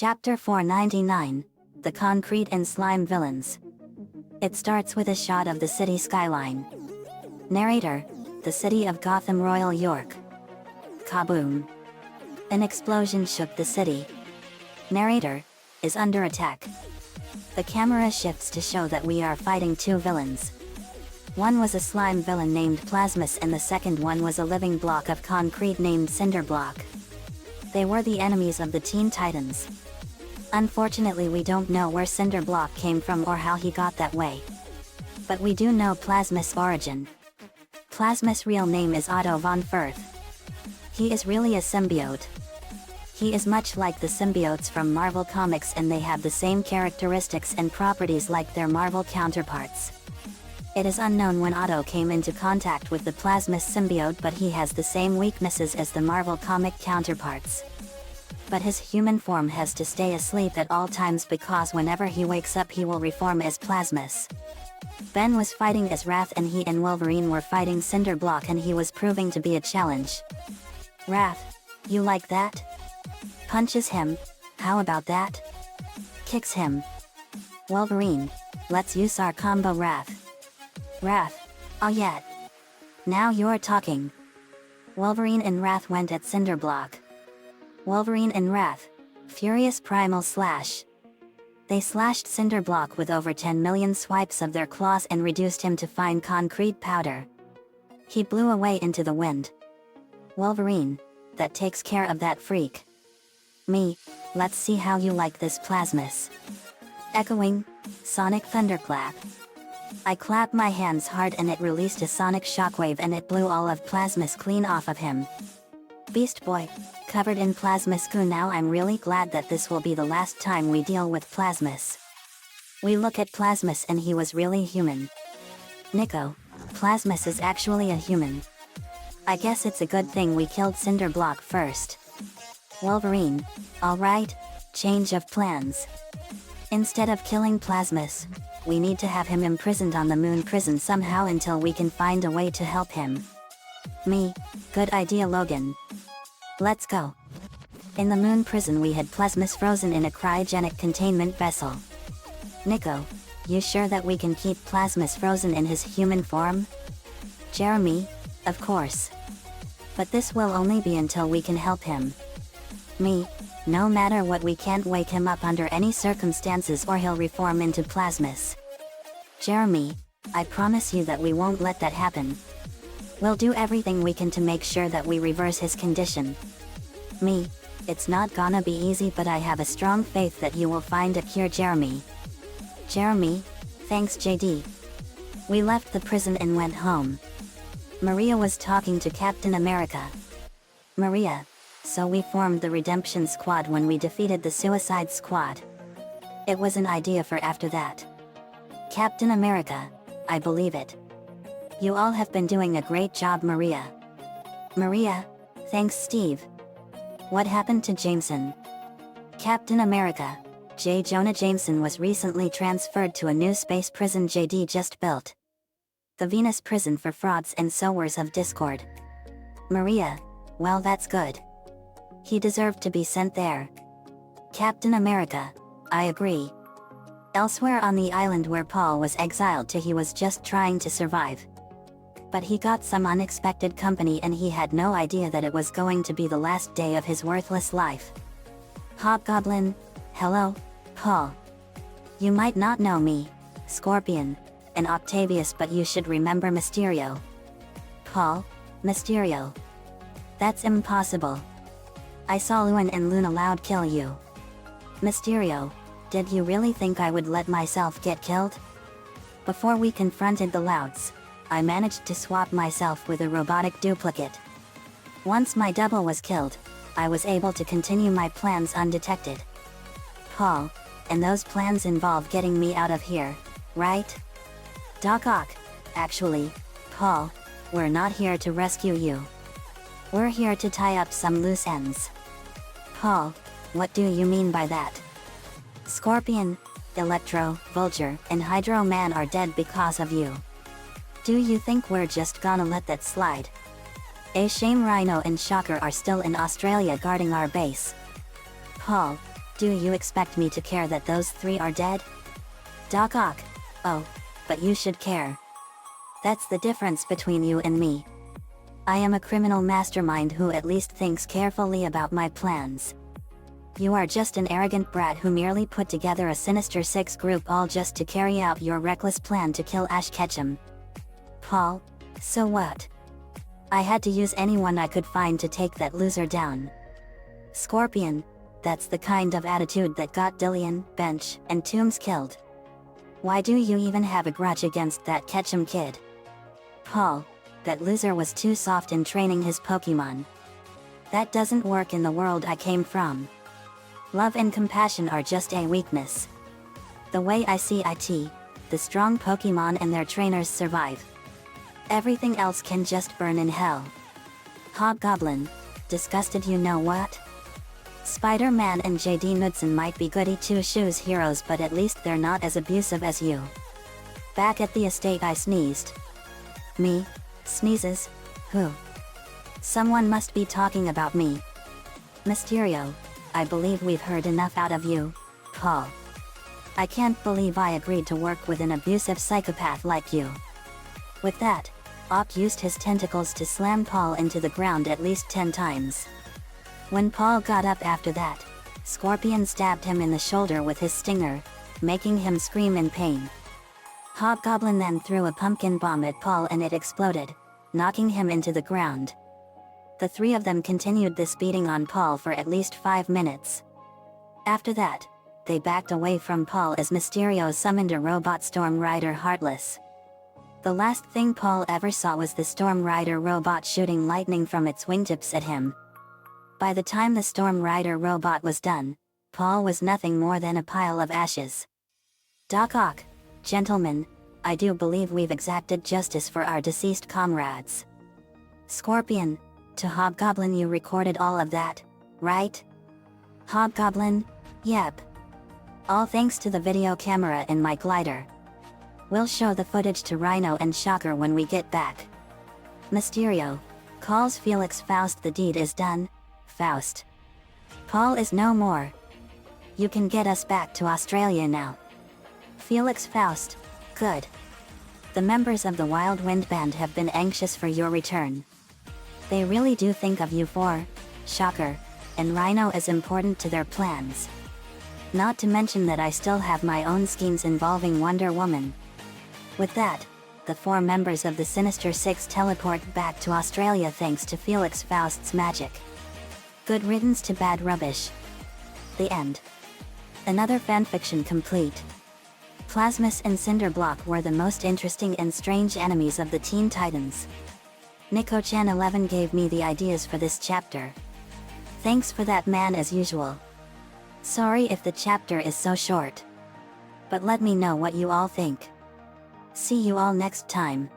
Chapter 499, The Concrete and Slime Villains. It starts with a shot of the city skyline. Narrator, the city of Gotham Royal York. Kaboom. An explosion shook the city. Narrator, is under attack. The camera shifts to show that we are fighting two villains. One was a slime villain named Plasmus and the second one was a living block of concrete named Cinderblock. They were the enemies of the Teen Titans. Unfortunately, we don't know where Cinderblock came from or how he got that way. But we do know Plasmus' origin. Plasmus' real name is Otto von Firth. He is really a symbiote. He is much like the symbiotes from Marvel Comics and they have the same characteristics and properties like their Marvel counterparts. It is unknown when Otto came into contact with the Plasmus symbiote, but he has the same weaknesses as the Marvel comic counterparts. But his human form has to stay asleep at all times because whenever he wakes up he will reform as Plasmus. Ben was fighting as Wrath and he and Wolverine were fighting Cinderblock and he was proving to be a challenge. Wrath, you like that? Punches him, how about that? Kicks him. Wolverine, let's use our combo Wrath. Wrath, oh yeah. Now you're talking. Wolverine and Wrath went at Cinderblock. Wolverine and Wrath, furious primal slash. They slashed Cinderblock with over 10 million swipes of their claws and reduced him to fine concrete powder. He blew away into the wind. Wolverine, that takes care of that freak. Me, let's see how you like this Plasmus. Echoing, sonic thunderclap. I clapped my hands hard and it released a sonic shockwave and it blew all of Plasmus clean off of him. Beast Boy, covered in Plasmus goo. Now I'm really glad that this will be the last time we deal with Plasmus. We look at Plasmus and he was really human. Nico, Plasmus is actually a human. I guess it's a good thing we killed Cinderblock first. Wolverine, alright, change of plans. Instead of killing Plasmus, we need to have him imprisoned on the Moon prison somehow until we can find a way to help him. Me, good idea Logan. Let's go. In the Moon prison we had Plasmus frozen in a cryogenic containment vessel. Nico, you sure that we can keep Plasmus frozen in his human form? Jeremy, of course. But this will only be until we can help him. Me, no matter what we can't wake him up under any circumstances or he'll reform into Plasmus. Jeremy, I promise you that we won't let that happen. We'll do everything we can to make sure that we reverse his condition. Me, it's not gonna be easy but I have a strong faith that you will find a cure Jeremy. Jeremy, thanks JD. We left the prison and went home. Maria was talking to Captain America. Maria, so we formed the Redemption Squad when we defeated the Suicide Squad. It was an idea for after that. Captain America, I believe it. You all have been doing a great job Maria. Maria, thanks Steve. What happened to Jameson? Captain America, J. Jonah Jameson was recently transferred to a new space prison JD just built. The Venus prison for frauds and sowers of discord. Maria, well that's good. He deserved to be sent there. Captain America, I agree. Elsewhere on the island where Paul was exiled to he was just trying to survive. But he got some unexpected company and he had no idea that it was going to be the last day of his worthless life. Hobgoblin, hello, Paul. You might not know me, Scorpion, and Octavius but you should remember Mysterio. Paul, Mysterio. That's impossible. I saw Luan and Luna Loud kill you. Mysterio, did you really think I would let myself get killed? Before we confronted the Louds, I managed to swap myself with a robotic duplicate. Once my double was killed, I was able to continue my plans undetected. Paul, and those plans involve getting me out of here, right? Doc Ock, actually, Paul, we're not here to rescue you. We're here to tie up some loose ends. Paul, what do you mean by that? Scorpion, Electro, Vulture, and Hydro Man are dead because of you. Do you think we're just gonna let that slide? A shame Rhino and Shocker are still in Australia guarding our base. Paul, Do you expect me to care that those 3 are dead? Doc Ock. Oh, but you should care. That's the difference between you and me. I am a criminal mastermind who at least thinks carefully about my plans. You are just an arrogant brat who merely put together a Sinister Six group all just to carry out your reckless plan to kill Ash Ketchum. Paul, so what? I had to use anyone I could find to take that loser down. Scorpion, that's the kind of attitude that got Dillian, Bench, and Toombs killed. Why do you even have a grudge against that Ketchum kid? Paul, that loser was too soft in training his Pokemon. That doesn't work in the world I came from. Love and compassion are just a weakness. The way I see it, the strong Pokemon and their trainers survive. Everything else can just burn in hell. Hobgoblin, disgusted you know what? Spider-Man and JD Knudsen might be goody two-shoes heroes, but at least they're not as abusive as you. Back at the estate I sneezed. Me? Sneezes? Who? Someone must be talking about me. Mysterio, I believe we've heard enough out of you, Paul. I can't believe I agreed to work with an abusive psychopath like you. With that, Ock used his tentacles to slam Paul into the ground at least 10 times. When Paul got up after that, Scorpion stabbed him in the shoulder with his stinger, making him scream in pain. Hobgoblin then threw a pumpkin bomb at Paul and it exploded, knocking him into the ground. The 3 of them continued this beating on Paul for at least 5 minutes. After that, they backed away from Paul as Mysterio summoned a robot Storm Rider Heartless. The last thing Paul ever saw was the Storm Rider robot shooting lightning from its wingtips at him. By the time the Storm Rider robot was done, Paul was nothing more than a pile of ashes. Doc Ock, gentlemen, I do believe we've exacted justice for our deceased comrades. Scorpion, to Hobgoblin, you recorded all of that, right? Hobgoblin, yep. All thanks to the video camera in my glider. We'll show the footage to Rhino and Shocker when we get back. Mysterio, calls Felix Faust. The deed is done, Faust. Paul is no more. You can get us back to Australia now. Felix Faust, good. The members of the Wild Wind Band have been anxious for your return. They really do think of you for, Shocker, and Rhino as important to their plans. Not to mention that I still have my own schemes involving Wonder Woman. With that, the 4 members of the Sinister Six teleport back to Australia thanks to Felix Faust's magic. Good riddance to bad rubbish. The end. Another fanfiction complete. Plasmus and Cinderblock were the most interesting and strange enemies of the Teen Titans. Nico-chan11 gave me the ideas for this chapter. Thanks for that, man, as usual. Sorry if the chapter is so short. But let me know what you all think. See you all next time.